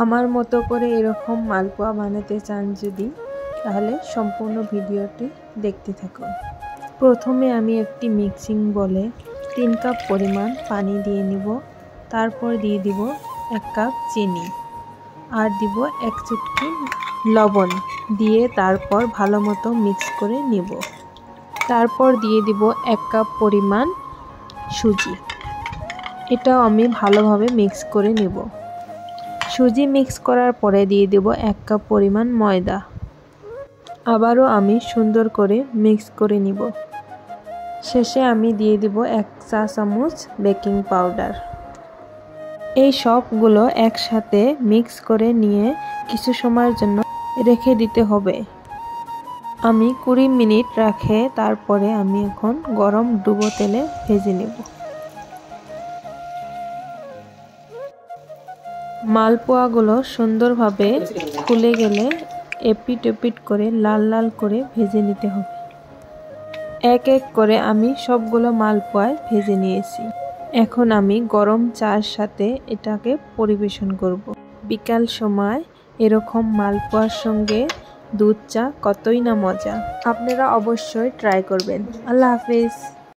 আমার মতো করে এরকম মালপোয়া বানাতে চান যদি, তাহলে সম্পূর্ণ ভিডিওটি দেখতে থাকুন। প্রথমে আমি একটি মিক্সিং বলে 3 কাপ পরিমাণ পানি দিয়ে নিব। তারপর দিয়ে দিব 1 কাপ চিনি আর দিব 1 চুটকি লবণ দিয়ে তারপর ভালো মতো মিক্স করে নিব। তারপর দিয়ে দিব 1 কাপ পরিমাণ সুজি। এটাও আমি ভালোভাবে মিক্স করে নিব। সুজি মিক্স করার পরে দিয়ে দেব 1 কাপ পরিমাণ ময়দা। আবারও আমি সুন্দর করে মিক্স করে নিব। শেষে আমি দিয়ে দেব 1 চা চামচ বেকিং পাউডার। এই সবগুলো একসাথে মিক্স করে নিয়ে কিছু সময়ের জন্য রেখে দিতে হবে। আমি 20 মিনিট রেখে তারপরে আমি এখন গরম ডুবো তেলে ভেজে নেব। মালপোয়াগুলো সুন্দরভাবে ফুলে গেলে এপিট ওপিট করে লাল লাল করে ভেজে নিতে হবে। এক এক করে আমি সবগুলো মালপোয়ায় ভেজে নিয়েছি। এখন আমি গরম চার সাথে এটাকে পরিবেশন করব। বিকাল সময় এরকম মালপোয়ার সঙ্গে দুধ চা কতই না মজা। আপনারা অবশ্যই ট্রাই করবেন। আল্লাহ হাফেজ।